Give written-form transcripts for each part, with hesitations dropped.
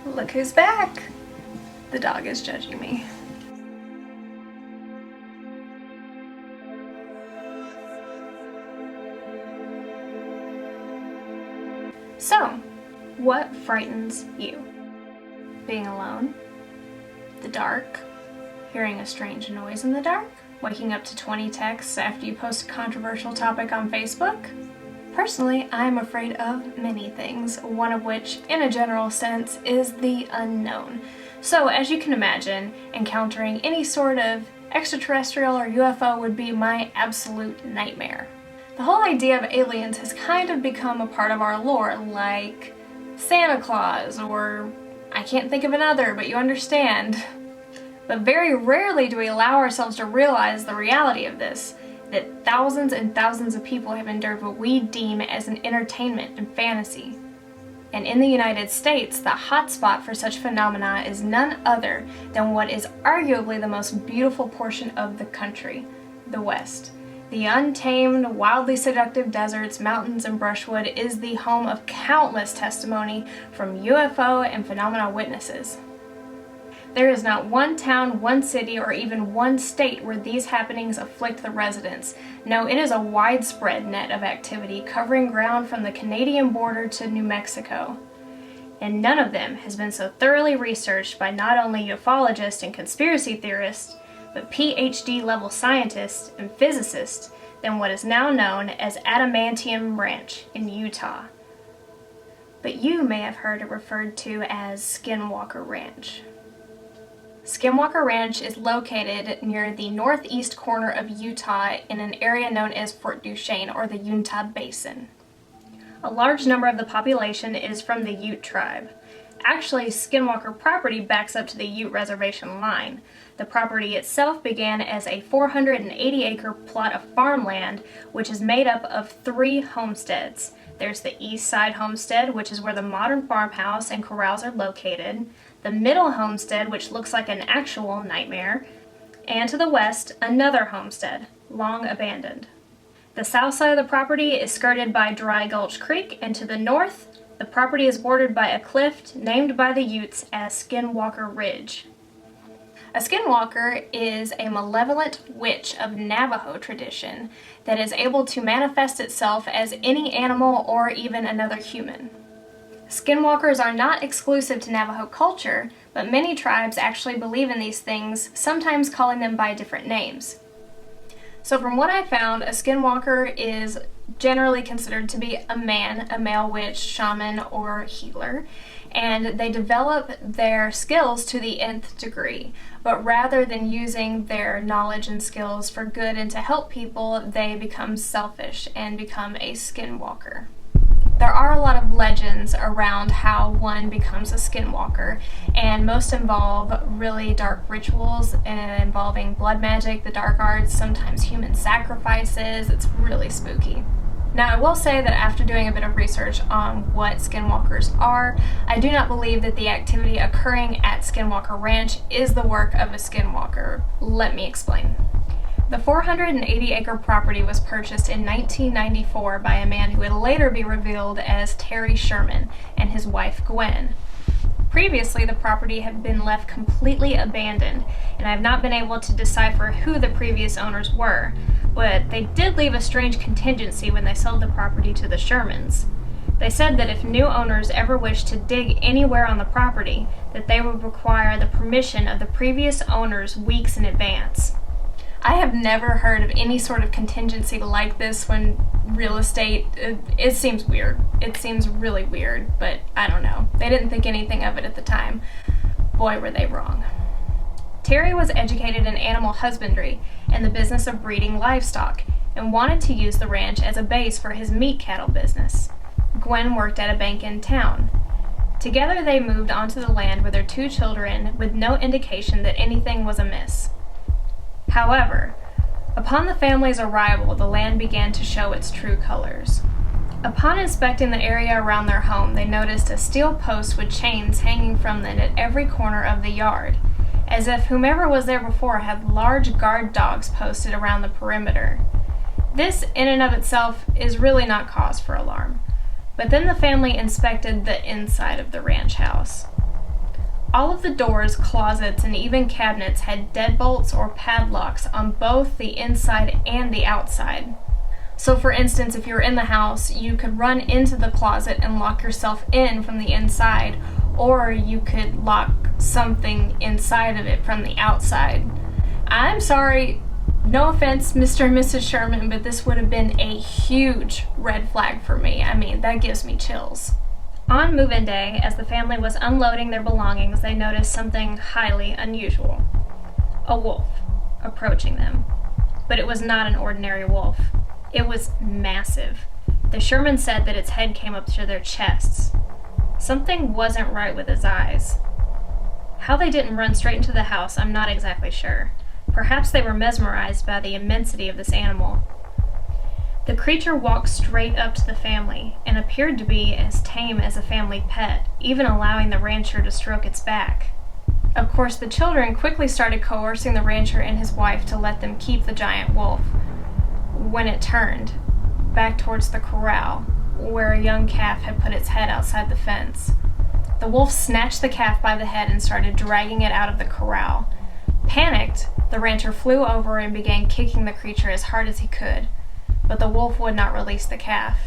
Look who's back! The dog is judging me. So, what frightens you? Being alone? The dark? Hearing a strange noise in the dark? Waking up to 20 texts after you post a controversial topic on Facebook? Personally, I'm afraid of many things, one of which, in a general sense, is the unknown. So, as you can imagine, encountering any sort of extraterrestrial or UFO would be my absolute nightmare. The whole idea of aliens has kind of become a part of our lore, like Santa Claus, or I can't think of another, but you understand. But very rarely do we allow ourselves to realize the reality of this, that thousands and thousands of people have endured what we deem as an entertainment and fantasy. And in the United States, the hotspot for such phenomena is none other than what is arguably the most beautiful portion of the country, the West. The untamed, wildly seductive deserts, mountains, and brushwood is the home of countless testimony from UFO and phenomena witnesses. There is not one town, one city, or even one state where these happenings afflict the residents. No, it is a widespread net of activity covering ground from the Canadian border to New Mexico. And none of them has been so thoroughly researched by not only ufologists and conspiracy theorists, but PhD level scientists and physicists than what is now known as Adamantium Ranch in Utah. But you may have heard it referred to as Skinwalker Ranch. Skinwalker Ranch is located near the northeast corner of Utah in an area known as Fort Duchesne, or the Utah Basin. A large number of the population is from the Ute tribe. Actually, Skinwalker property backs up to the Ute reservation line. The property itself began as a 480-acre plot of farmland, which is made up of 3 homesteads. There's the East Side Homestead, which is where the modern farmhouse and corrals are located, the Middle Homestead, which looks like an actual nightmare, and to the west, another homestead, long abandoned. The south side of the property is skirted by Dry Gulch Creek, and to the north, the property is bordered by a cliff named by the Utes as Skinwalker Ridge. A skinwalker is a malevolent witch of Navajo tradition that is able to manifest itself as any animal or even another human. Skinwalkers are not exclusive to Navajo culture, but many tribes actually believe in these things, sometimes calling them by different names. So from what I found, a skinwalker is generally considered to be a man, a male witch, shaman, or healer, and they develop their skills to the nth degree. But rather than using their knowledge and skills for good and to help people, they become selfish and become a skinwalker. There are a lot of legends around how one becomes a skinwalker, and most involve really dark rituals involving blood magic, the dark arts, sometimes human sacrifices. It's really spooky. Now, I will say that after doing a bit of research on what skinwalkers are, I do not believe that the activity occurring at Skinwalker Ranch is the work of a skinwalker. Let me explain. The 480-acre property was purchased in 1994 by a man who would later be revealed as Terry Sherman and his wife Gwen. Previously, the property had been left completely abandoned, and I have not been able to decipher who the previous owners were, but they did leave a strange contingency when they sold the property to the Shermans. They said that if new owners ever wished to dig anywhere on the property, that they would require the permission of the previous owners weeks in advance. I have never heard of any sort of contingency like this when real estate, it seems weird. It seems really weird, but I don't know. They didn't think anything of it at the time. Boy, were they wrong. Terry was educated in animal husbandry and the business of breeding livestock, and wanted to use the ranch as a base for his meat cattle business. Gwen worked at a bank in town. Together they moved onto the land with their 2 children with no indication that anything was amiss. However, upon the family's arrival, the land began to show its true colors. Upon inspecting the area around their home, they noticed a steel post with chains hanging from it at every corner of the yard, as if whomever was there before had large guard dogs posted around the perimeter. This, in and of itself, is really not cause for alarm. But then the family inspected the inside of the ranch house. All of the doors, closets, and even cabinets had deadbolts or padlocks on both the inside and the outside. So for instance, if you were in the house, you could run into the closet and lock yourself in from the inside, or you could lock something inside of it from the outside. I'm sorry, no offense, Mr. and Mrs. Sherman, but this would have been a huge red flag for me. I mean, that gives me chills. On move-in day, as the family was unloading their belongings, they noticed something highly unusual. A wolf approaching them. But it was not an ordinary wolf. It was massive. The Shermans said that its head came up to their chests. Something wasn't right with its eyes. How they didn't run straight into the house, I'm not exactly sure. Perhaps they were mesmerized by the immensity of this animal. The creature walked straight up to the family and appeared to be as tame as a family pet, even allowing the rancher to stroke its back. Of course, the children quickly started coercing the rancher and his wife to let them keep the giant wolf. When it turned back towards the corral, where a young calf had put its head outside the fence, the wolf snatched the calf by the head and started dragging it out of the corral. Panicked, the rancher flew over and began kicking the creature as hard as he could, but the wolf would not release the calf.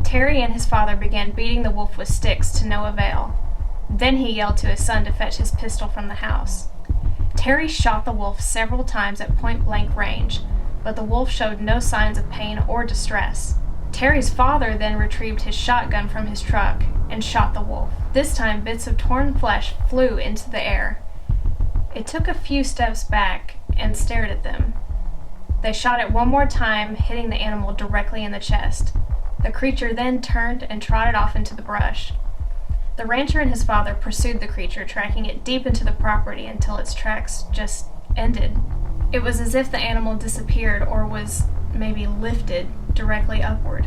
Terry and his father began beating the wolf with sticks to no avail. Then he yelled to his son to fetch his pistol from the house. Terry shot the wolf several times at point-blank range, but the wolf showed no signs of pain or distress. Terry's father then retrieved his shotgun from his truck and shot the wolf. This time, bits of torn flesh flew into the air. It took a few steps back and stared at them. They shot it one more time, hitting the animal directly in the chest. The creature then turned and trotted off into the brush. The rancher and his father pursued the creature, tracking it deep into the property until its tracks just ended. It was as if the animal disappeared or was maybe lifted directly upward.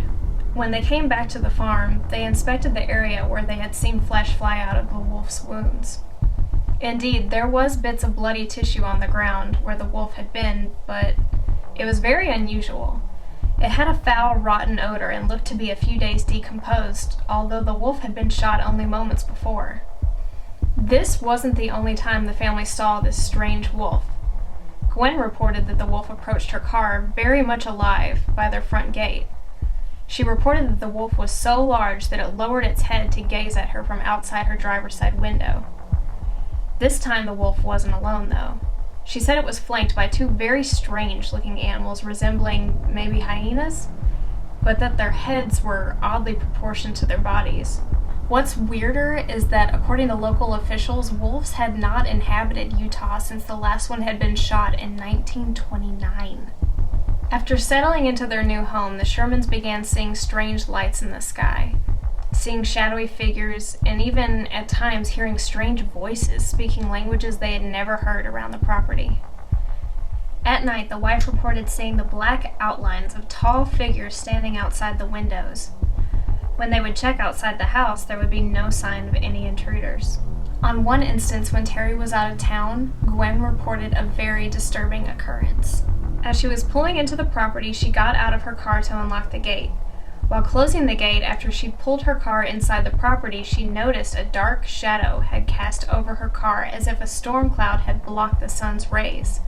When they came back to the farm, they inspected the area where they had seen flesh fly out of the wolf's wounds. Indeed, there was bits of bloody tissue on the ground where the wolf had been, but it was very unusual. It had a foul, rotten odor and looked to be a few days decomposed, although the wolf had been shot only moments before. This wasn't the only time the family saw this strange wolf. Gwen reported that the wolf approached her car very much alive by their front gate. She reported that the wolf was so large that it lowered its head to gaze at her from outside her driver's side window. This time the wolf wasn't alone, though. She said it was flanked by two very strange-looking animals resembling maybe hyenas, but that their heads were oddly proportioned to their bodies. What's weirder is that, according to local officials, wolves had not inhabited Utah since the last one had been shot in 1929. After settling into their new home, the Shermans began seeing strange lights in the sky, seeing shadowy figures, and even, at times, hearing strange voices speaking languages they had never heard around the property. At night, the wife reported seeing the black outlines of tall figures standing outside the windows. When they would check outside the house, there would be no sign of any intruders. On one instance, when Terry was out of town, Gwen reported a very disturbing occurrence. As she was pulling into the property, she got out of her car to unlock the gate. While closing the gate after she pulled her car inside the property, she noticed a dark shadow had cast over her car as if a storm cloud had blocked the sun's rays.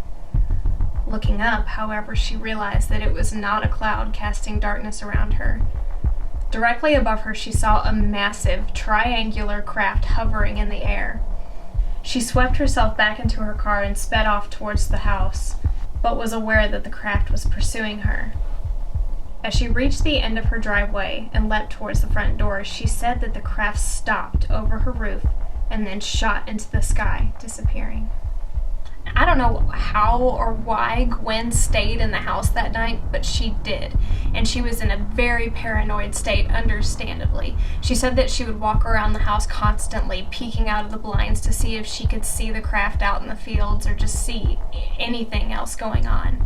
Looking up, however, she realized that it was not a cloud casting darkness around her. Directly above her, she saw a massive, triangular craft hovering in the air. She swept herself back into her car and sped off towards the house, but was aware that the craft was pursuing her. As she reached the end of her driveway and leapt towards the front door, she said that the craft stopped over her roof and then shot into the sky, disappearing. I don't know how or why Gwen stayed in the house that night, but she did, and she was in a very paranoid state, understandably. She said that she would walk around the house constantly, peeking out of the blinds to see if she could see the craft out in the fields or just see anything else going on.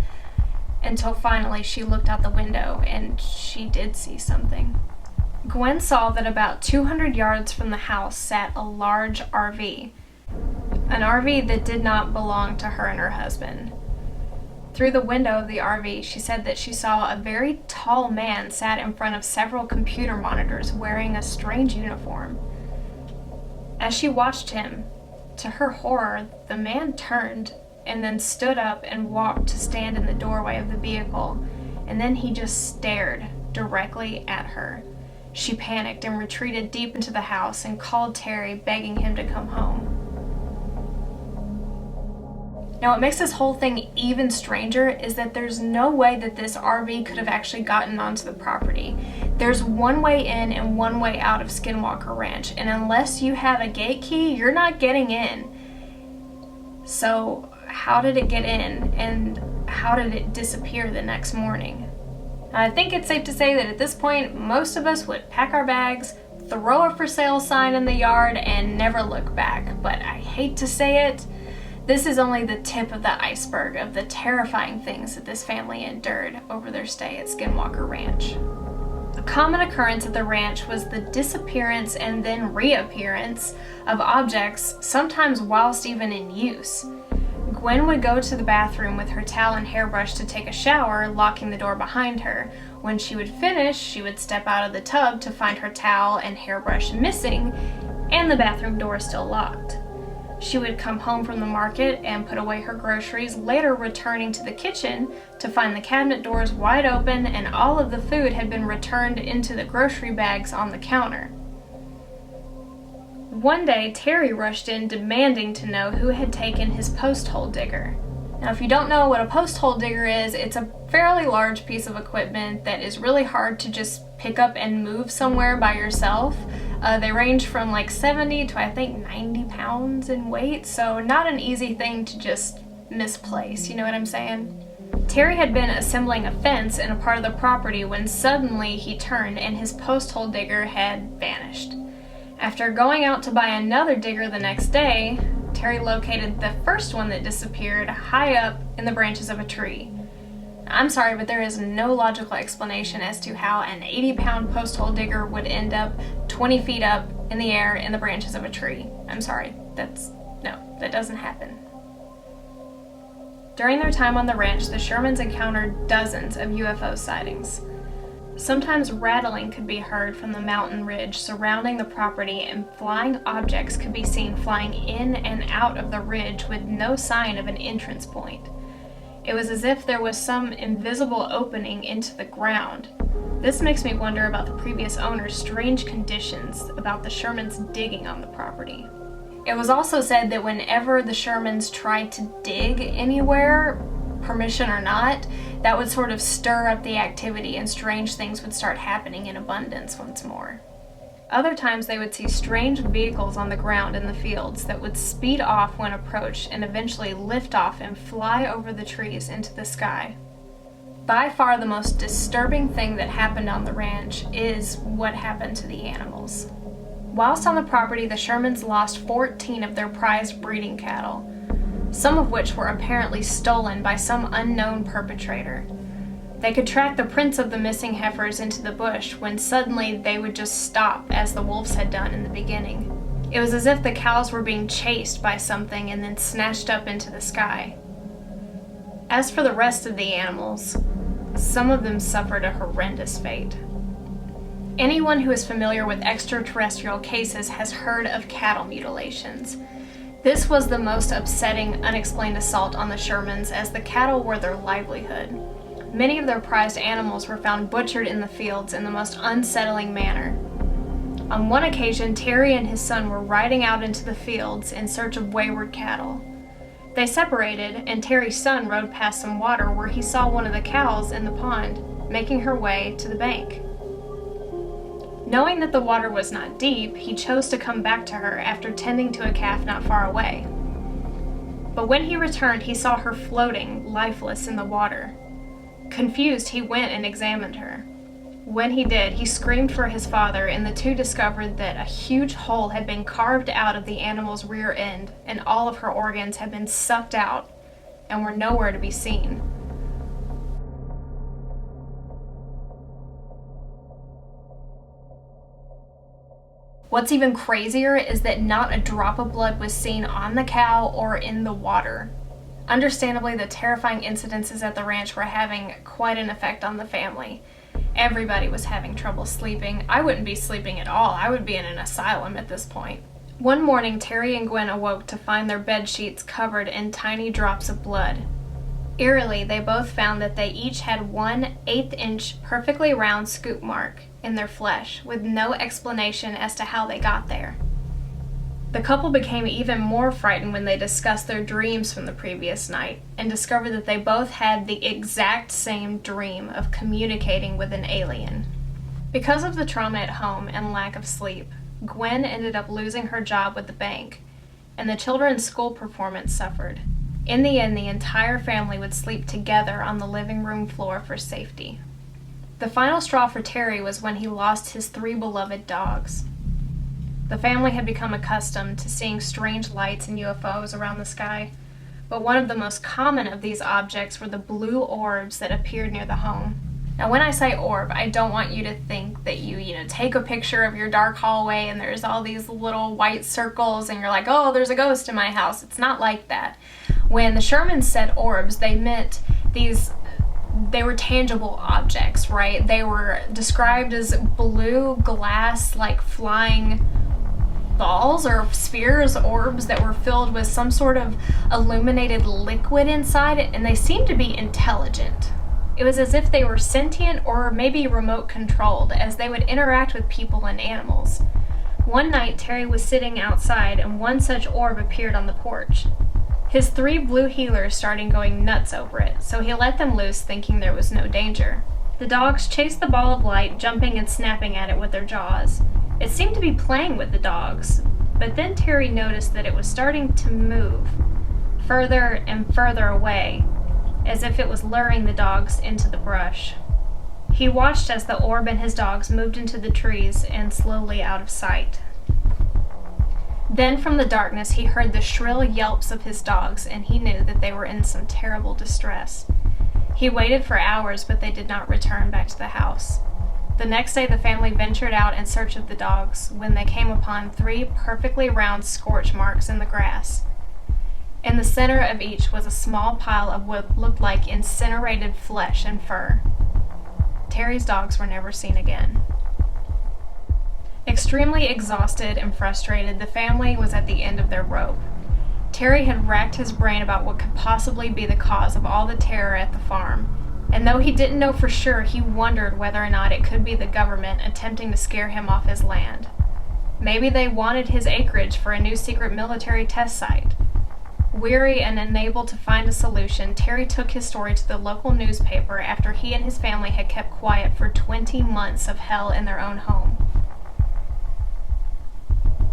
Until finally she looked out the window and she did see something. Gwen saw that about 200 yards from the house sat a large RV. An RV that did not belong to her and her husband. Through the window of the RV, she said that she saw a very tall man sat in front of several computer monitors wearing a strange uniform. As she watched him, To her horror, the man turned and then stood up and walked to stand in the doorway of the vehicle, and then he just stared directly at her. She panicked and retreated deep into the house and called Terry, begging him to come home. Now, what makes this whole thing even stranger is that there's no way that this RV could have actually gotten onto the property. There's one way in and one way out of Skinwalker Ranch, and unless you have a gate key, you're not getting in. So, how did it get in, and how did it disappear the next morning? I think it's safe to say that at this point, most of us would pack our bags, throw a for sale sign in the yard, and never look back. But I hate to say it, this is only the tip of the iceberg of the terrifying things that this family endured over their stay at Skinwalker Ranch. A common occurrence at the ranch was the disappearance and then reappearance of objects, sometimes whilst even in use. Gwen would go to the bathroom with her towel and hairbrush to take a shower, locking the door behind her. When she would finish, she would step out of the tub to find her towel and hairbrush missing, and the bathroom door still locked. She would come home from the market and put away her groceries, later returning to the kitchen to find the cabinet doors wide open and all of the food had been returned into the grocery bags on the counter. One day, Terry rushed in demanding to know who had taken his post hole digger. Now, if you don't know what a post hole digger is, it's a fairly large piece of equipment that is really hard to just pick up and move somewhere by yourself. They range from like 70 to I think 90 pounds in weight, so not an easy thing to just misplace, you know what I'm saying? Terry had been assembling a fence in a part of the property when suddenly he turned and his post hole digger had vanished. After going out to buy another digger the next day, Terry located the first one that disappeared high up in the branches of a tree. I'm sorry, but there is no logical explanation as to how an 80-pound post hole digger would end up 20 feet up in the air in the branches of a tree. I'm sorry, that doesn't happen. During their time on the ranch, the Shermans encountered dozens of UFO sightings. Sometimes rattling could be heard from the mountain ridge surrounding the property, and flying objects could be seen flying in and out of the ridge with no sign of an entrance point. It was as if there was some invisible opening into the ground. This makes me wonder about the previous owner's strange conditions about the Shermans digging on the property. It was also said that whenever the Shermans tried to dig anywhere, permission or not, that would sort of stir up the activity and strange things would start happening in abundance once more. Other times they would see strange vehicles on the ground in the fields that would speed off when approached and eventually lift off and fly over the trees into the sky. By far the most disturbing thing that happened on the ranch is what happened to the animals. Whilst on the property, the Shermans lost 14 of their prized breeding cattle, some of which were apparently stolen by some unknown perpetrator. They could track the prints of the missing heifers into the bush when suddenly they would just stop, as the wolves had done in the beginning. It was as if the cows were being chased by something and then snatched up into the sky. As for the rest of the animals, some of them suffered a horrendous fate. Anyone who is familiar with extraterrestrial cases has heard of cattle mutilations. This was the most upsetting, unexplained assault on the Shermans, as the cattle were their livelihood. Many of their prized animals were found butchered in the fields in the most unsettling manner. On one occasion, Terry and his son were riding out into the fields in search of wayward cattle. They separated, and Terry's son rode past some water where he saw one of the cows in the pond, making her way to the bank. Knowing that the water was not deep, he chose to come back to her after tending to a calf not far away. But when he returned, he saw her floating, lifeless in the water. Confused, he went and examined her. When he did, he screamed for his father, and the two discovered that a huge hole had been carved out of the animal's rear end, and all of her organs had been sucked out and were nowhere to be seen. What's even crazier is that not a drop of blood was seen on the cow or in the water. Understandably, the terrifying incidences at the ranch were having quite an effect on the family. Everybody was having trouble sleeping. I wouldn't be sleeping at all. I would be in an asylum at this point. One morning, Terry and Gwen awoke to find their bed sheets covered in tiny drops of blood. Eerily, they both found that they each had 1/8 inch perfectly round scoop mark in their flesh, with no explanation as to how they got there. The couple became even more frightened when they discussed their dreams from the previous night and discovered that they both had the exact same dream of communicating with an alien. Because of the trauma at home and lack of sleep, Gwen ended up losing her job with the bank, and the children's school performance suffered. In the end, the entire family would sleep together on the living room floor for safety. The final straw for Terry was when he lost his 3 beloved dogs. The family had become accustomed to seeing strange lights and UFOs around the sky, but one of the most common of these objects were the blue orbs that appeared near the home. Now, when I say orb, I don't want you to think that you take a picture of your dark hallway and there's all these little white circles and you're like, oh, there's a ghost in my house. It's not like that. When the Shermans said orbs, they meant they were tangible objects, right? They were described as blue glass, like flying balls or spheres, orbs that were filled with some sort of illuminated liquid inside it, and they seemed to be intelligent. It was as if they were sentient or maybe remote controlled, as they would interact with people and animals. One night, Terry was sitting outside and one such orb appeared on the porch. His 3 blue healers started going nuts over it, so he let them loose thinking there was no danger. The dogs chased the ball of light, jumping and snapping at it with their jaws. It seemed to be playing with the dogs, but then Terry noticed that it was starting to move further and further away, as if it was luring the dogs into the brush. He watched as the orb and his dogs moved into the trees and slowly out of sight. Then from the darkness he heard the shrill yelps of his dogs, and he knew that they were in some terrible distress. He waited for hours, but they did not return back to the house. The next day the family ventured out in search of the dogs when they came upon 3 perfectly round scorch marks in the grass. In the center of each was a small pile of what looked like incinerated flesh and fur. Terry's dogs were never seen again. Extremely exhausted and frustrated, the family was at the end of their rope. Terry had racked his brain about what could possibly be the cause of all the terror at the farm, and though he didn't know for sure, he wondered whether or not it could be the government attempting to scare him off his land. Maybe they wanted his acreage for a new secret military test site. Weary and unable to find a solution, Terry took his story to the local newspaper after he and his family had kept quiet for 20 months of hell in their own home.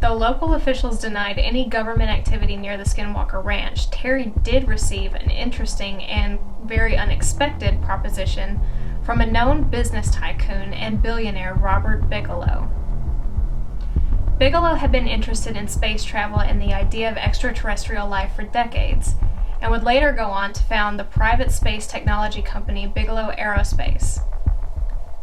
Though local officials denied any government activity near the Skinwalker Ranch, Terry did receive an interesting and very unexpected proposition from a known business tycoon and billionaire, Robert Bigelow. Bigelow had been interested in space travel and the idea of extraterrestrial life for decades, and would later go on to found the private space technology company Bigelow Aerospace.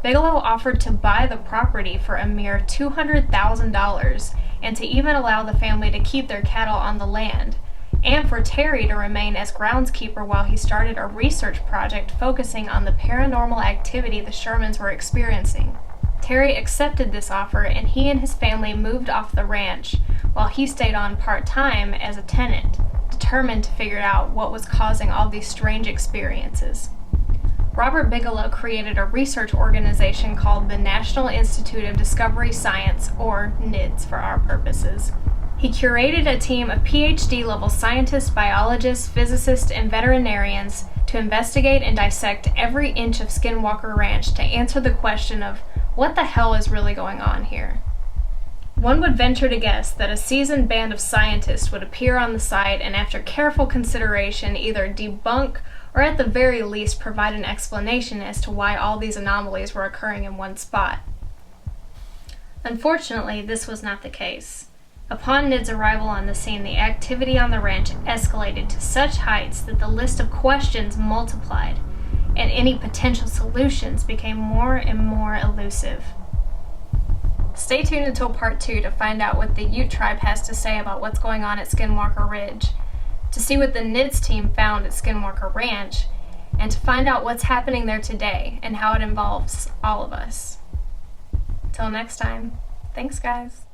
Bigelow offered to buy the property for a mere $200,000 and to even allow the family to keep their cattle on the land, and for Terry to remain as groundskeeper while he started a research project focusing on the paranormal activity the Shermans were experiencing. Terry accepted this offer, and he and his family moved off the ranch while he stayed on part-time as a tenant, determined to figure out what was causing all these strange experiences. Robert Bigelow created a research organization called the National Institute of Discovery Science, or NIDS for our purposes. He curated a team of PhD-level scientists, biologists, physicists, and veterinarians to investigate and dissect every inch of Skinwalker Ranch to answer the question of what the hell is really going on here. One would venture to guess that a seasoned band of scientists would appear on the site and, after careful consideration, either debunk or at the very least provide an explanation as to why all these anomalies were occurring in one spot. Unfortunately, this was not the case. Upon Nid's arrival on the scene, the activity on the ranch escalated to such heights that the list of questions multiplied, and any potential solutions became more and more elusive. Stay tuned until part 2 to find out what the Ute tribe has to say about what's going on at Skinwalker Ridge, to see what the NIDS team found at Skinwalker Ranch, and to find out what's happening there today and how it involves all of us. Till next time, thanks guys.